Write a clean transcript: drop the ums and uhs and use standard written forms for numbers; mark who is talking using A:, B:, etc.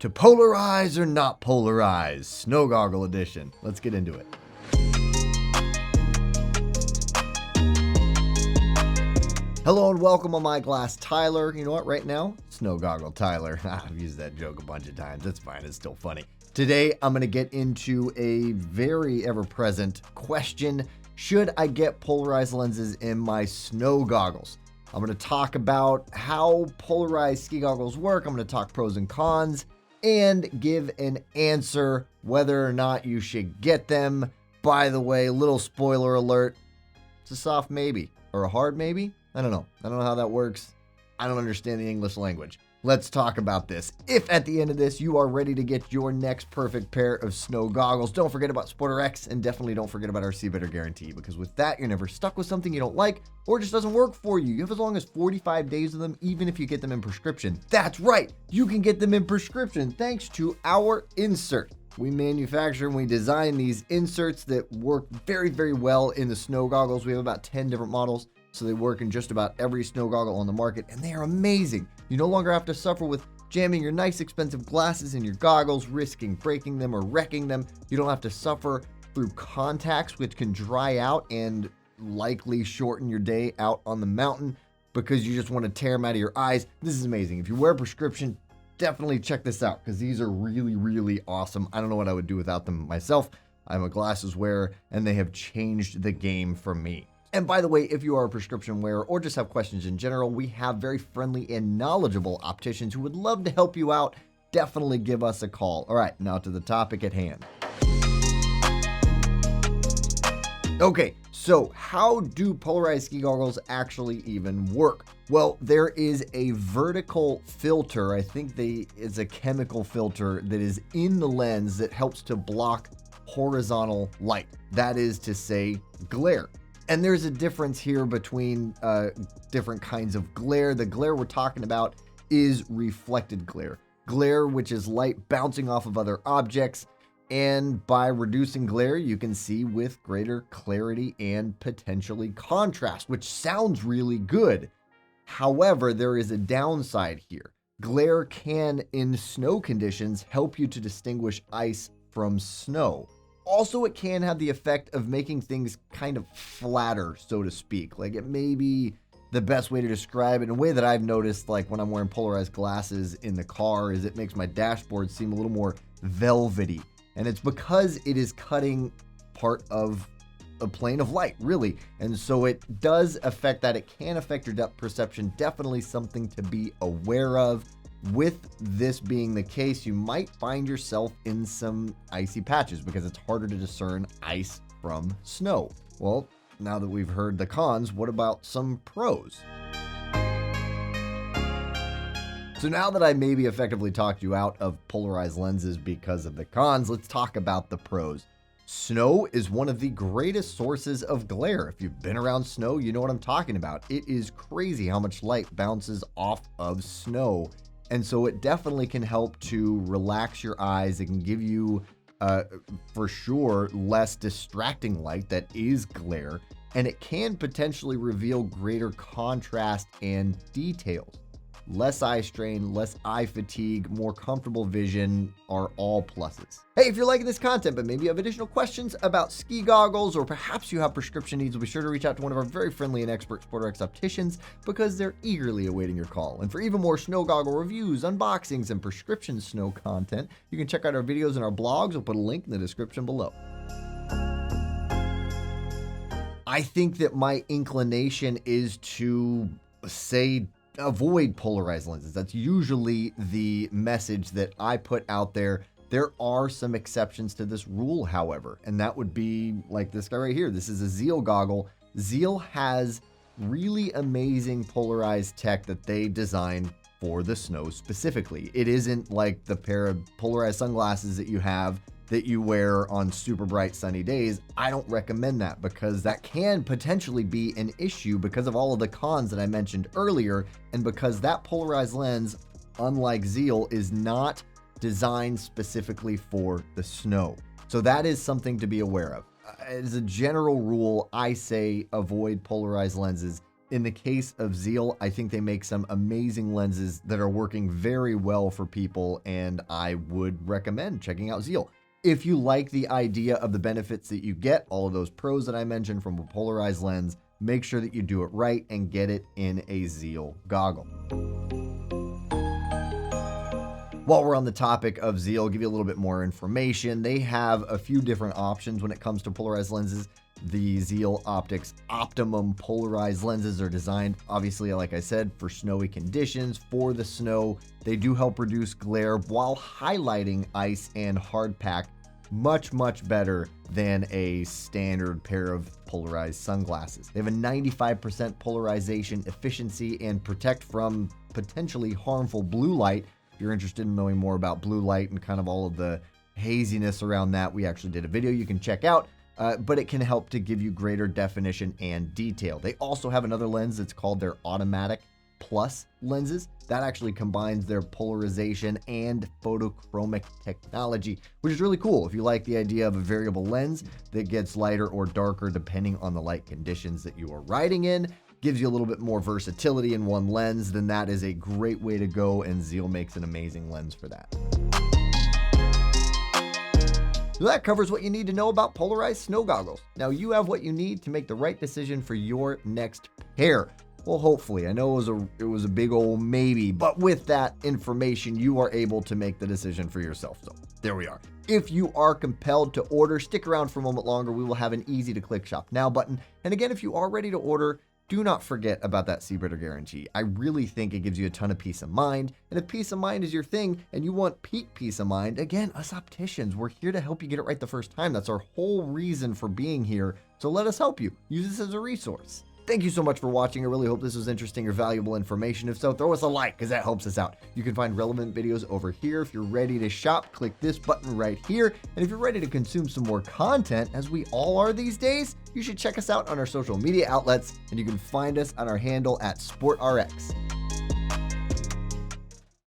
A: to polarize or not polarize, snow goggle edition. Let's get into it. Hello and welcome. I'm Eyeglass Tyler. You know what, right now, Snow Goggle Tyler. I've used that joke a bunch of times. It's fine. It's still funny. Today, I'm going to get into a very ever-present question. Should I get polarized lenses in my snow goggles? I'm going to talk about how polarized ski goggles work. I'm going to talk pros and cons and give an answer whether or not you should get them. By the way, little spoiler alert, it's a soft maybe or a hard maybe. I don't know. I don't know how that works. I don't understand the English language. Let's talk about this. If at the end of this you are ready to get your next perfect pair of snow goggles, don't forget about SportRx and definitely don't forget about our See Better guarantee, because with that, you're never stuck with something you don't like or just doesn't work for you. You have as long as 45 days of them, even if you get them in prescription. That's right. You can get them in prescription thanks to our insert. We manufacture and we design these inserts that work very, very well in the snow goggles. We have about 10 different models, so they work in just about every snow goggle on the market, and they are amazing. You no longer have to suffer with jamming your nice expensive glasses in your goggles, risking breaking them or wrecking them. You don't have to suffer through contacts, which can dry out and likely shorten your day out on the mountain because you just want to tear them out of your eyes. This is amazing. If you wear a prescription, definitely check this out because these are really, really awesome. I don't know what I would do without them myself. I'm a glasses wearer, and they have changed the game for me. And by the way, if you are a prescription wearer or just have questions in general, we have very friendly and knowledgeable opticians who would love to help you out. Definitely give us a call. All right, now to the topic at hand. Okay, so how do polarized ski goggles actually even work? Well, there is a vertical filter. I think it's a chemical filter that is in the lens that helps to block horizontal light. That is to say, glare. And there's a difference here between different kinds of glare. The glare we're talking about is reflected glare. Glare, which is light bouncing off of other objects. And by reducing glare, you can see with greater clarity and potentially contrast, which sounds really good. However, there is a downside here. Glare can, in snow conditions, help you to distinguish ice from snow. Also, it can have the effect of making things kind of flatter, so to speak. Like, it may be the best way to describe it. In a way that I've noticed, like when I'm wearing polarized glasses in the car, is it makes my dashboard seem a little more velvety. And it's because it is cutting part of a plane of light, really. And so it does affect that. It can affect your depth perception. Definitely something to be aware of. With this being the case, you might find yourself in some icy patches because it's harder to discern ice from snow. Well, now that we've heard the cons, what about some pros? So now that I maybe effectively talked you out of polarized lenses because of the cons, let's talk about the pros. Snow is one of the greatest sources of glare. If you've been around snow, you know what I'm talking about. It is crazy how much light bounces off of snow. And so it definitely can help to relax your eyes. It can give you, for sure, less distracting light that is glare. And it can potentially reveal greater contrast and details. Less eye strain, less eye fatigue, more comfortable vision are all pluses. Hey, if you're liking this content, but maybe you have additional questions about ski goggles, or perhaps you have prescription needs, be sure to reach out to one of our very friendly and expert SportRx opticians because they're eagerly awaiting your call. And for even more snow goggle reviews, unboxings, and prescription snow content, you can check out our videos and our blogs. We'll put a link in the description below. I think that my inclination is to say avoid polarized lenses. That's usually the message that I put out there. There are some exceptions to this rule, however, and that would be like this guy right here. This is a Zeal goggle. Zeal has really amazing polarized tech that they designed for the snow specifically. It isn't like the pair of polarized sunglasses that you have that you wear on super bright sunny days. I don't recommend that because that can potentially be an issue because of all of the cons that I mentioned earlier, and because that polarized lens, unlike Zeal, is not designed specifically for the snow. So that is something to be aware of. As a general rule, I say avoid polarized lenses in the case of Zeal, I think they make some amazing lenses that are working very well for people, and I would recommend checking out Zeal. If you like the idea of the benefits that you get, all of those pros that I mentioned from a polarized lens, make sure that you do it right and get it in a Zeal goggle. While we're on the topic of Zeal, I'll give you a little bit more information. They have a few different options when it comes to polarized lenses. The Zeal Optics Optimum polarized lenses are designed, obviously, like I said, for snowy conditions. For the snow, they do help reduce glare while highlighting ice and hard pack much better than a standard pair of polarized sunglasses. They have a 95% polarization efficiency and protect from potentially harmful blue light. If you're interested in knowing more about blue light and kind of all of the haziness around that, we actually did a video you can check out. But it can help to give you greater definition and detail. They also have another lens that's called their Automatic Plus lenses. That actually combines their polarization and photochromic technology, which is really cool if you like the idea of a variable lens that gets lighter or darker depending on the light conditions that you are riding in. Gives you a little bit more versatility in one lens, then that is a great way to go, and Zeal makes an amazing lens for that. So that covers what you need to know about polarized snow goggles. Now you have what you need to make the right decision for your next pair. Well, hopefully. I know it was a big old maybe, but with that information, you are able to make the decision for yourself. So there we are. If you are compelled to order, stick around for a moment longer. We will have an easy to click shop now button. And again, if you are ready to order, do not forget about that Seabreeder guarantee. I really think it gives you a ton of peace of mind. And if peace of mind is your thing and you want peak peace of mind, again, us opticians, we're here to help you get it right the first time. That's our whole reason for being here. So let us help you. Use this as a resource. Thank you so much for watching. I really hope this was interesting or valuable information. If so, throw us a like because that helps us out. You can find relevant videos over here. If you're ready to shop, click this button right here. And if you're ready to consume some more content, as we all are these days, you should check us out on our social media outlets, and you can find us on our handle at SportRx.